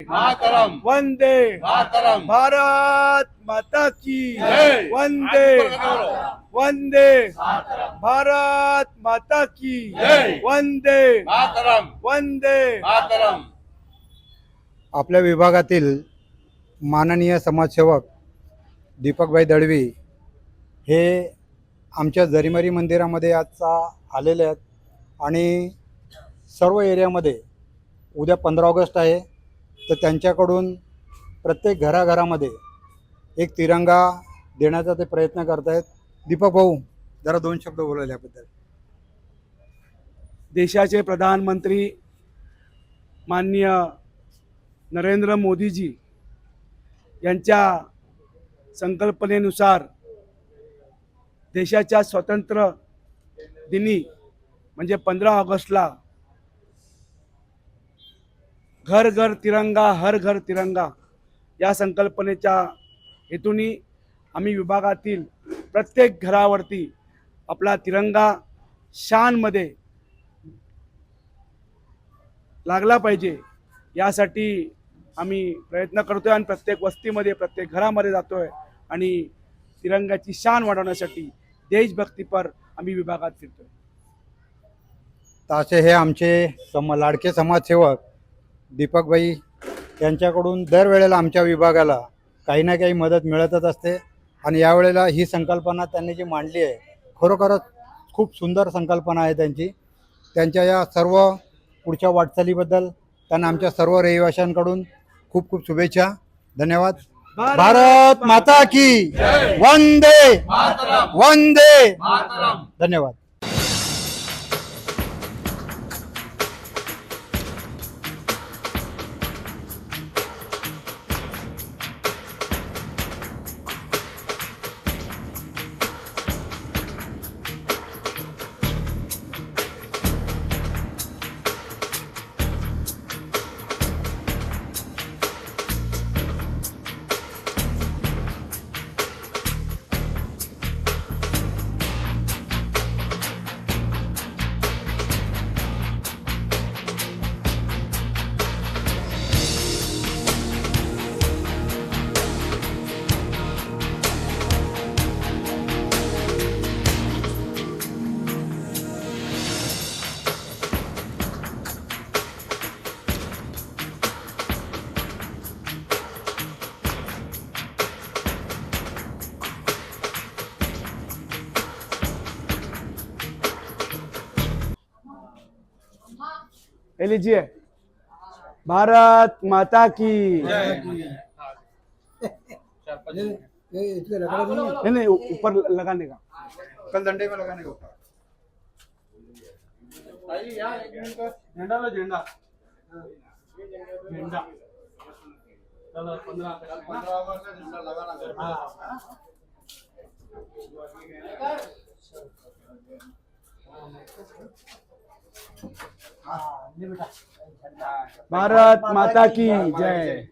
मातरम वंदे मातरम भारत माता की जय वंदे वंदे भारत माता की जय वंदे मातरम वंदे मातरम। आपल्या विभागातील माननीय समाजसेवक दीपकभाई दळवी हे आमच्या जरीमरी मंदिरामध्ये आजचा आलेले आहेत आणि सर्व एरियामध्ये उद्या 15 ऑगस्ट आहे तर त्यांच्याकडून प्रत्येक घराघरामध्ये एक तिरंगा देण्याचा ते प्रयत्न करत आहेत. दीपक भाऊ जरा 2 शब्द बोलायला याबद्दल. देशाचे प्रधानमंत्री माननीय नरेंद्र मोदीजी यांच्या संकल्पनेनुसार देशाच्या स्वातंत्र्य दिनी म्हणजे 15 ऑगस्टला घर घर तिरंगा हर घर तिरंगा या संकल्पनेच्या हेतूनी आम्ही विभागातील प्रत्येक घरावरती आपला तिरंगा शानमध्ये लागला पाहिजे यासाठी आम्ही प्रयत्न करतोय आणि प्रत्येक वस्तीमध्ये प्रत्येक घरामध्ये जातोय आणि तिरंगाची शान वाढवण्यासाठी देशभक्तीपर आम्ही विभागात फिरतोय. असे हे आमचे लाडके समाजसेवक दीपकभाई यांच्याकडून दरवेळेला आमच्या विभागाला काही ना काही मदत मिळतच असते आणि यावेळेला ही संकल्पना त्यांनी जी मांडली आहे खरोखरच खूप सुंदर संकल्पना आहे त्यांची. त्यांच्या या सर्व पुढच्या वाटचालीबद्दल त्यांना आमच्या सर्व रहिवाशांकडून खूप खूप शुभेच्छा. धन्यवाद. भारत माता की वंदे वंदे धन्यवाद. ले लीजिए. भारत माता की नहीं नहीं ऊपर लगाने का कल डंडे में लगाने को झेंडा लो झेंडा झेंडा चलो 15 अगस्त का झंडा लगाना भारत माता की जय.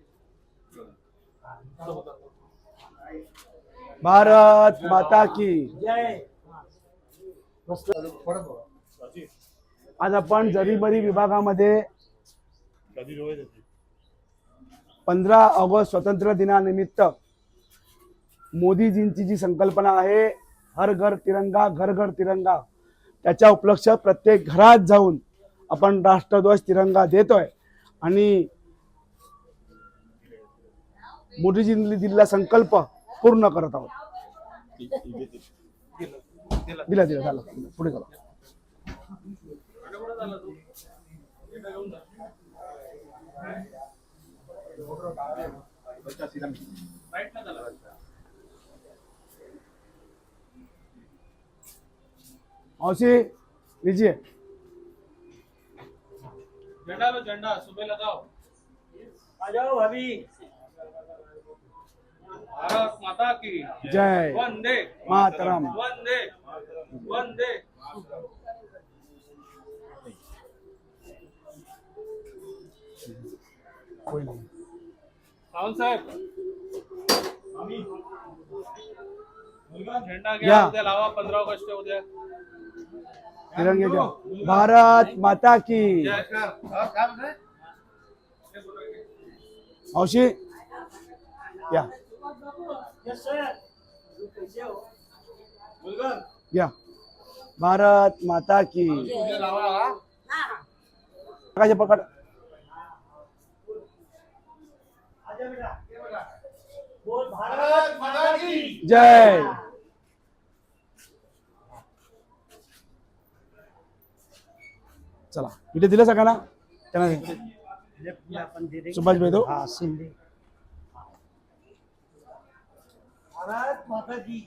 भारत माता की जय. आज आपण जरीमरी विभागामध्ये 15 ऑगस्ट स्वातंत्र्य दिनानिमित्त मोदीजींची जी संकल्पना आहे हर घर तिरंगा घर घर तिरंगा त्याच्या उपलक्ष प्रत्येक घरात जाऊन आपण राष्ट्रध्वज तिरंगा देतोय आणि मोदीजींनी दिलेला संकल्प पूर्ण करत आहोत. दिला दिला झालं पुढे चला. मौसी लीजिए. झंडा लो झंडा सुबह लगाओ. आ जाओ भाभी. भारत माता की जय. वंदे मातरम. वंदे वंदे. सावंत साहेब झेंडा या. घ्या उद्या लावा 15 ऑगस्ट उद्या. तिरंगे द्या. भारत माता की जय. मावशी या यस सर कैसे हो मुलगा या. भारत माता की. तुझे लावा हा? काकाचे पकड. आजा बेटा ये बेटा बोल भारत भारत माता की जय. चला इथे दिलं सगळ्यांना त्यांना दे. सुभाष भाई दो. भारत माता की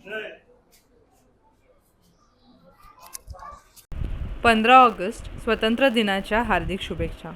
15 ऑगस्ट स्वतंत्र दिनाच्या हार्दिक शुभेच्छा.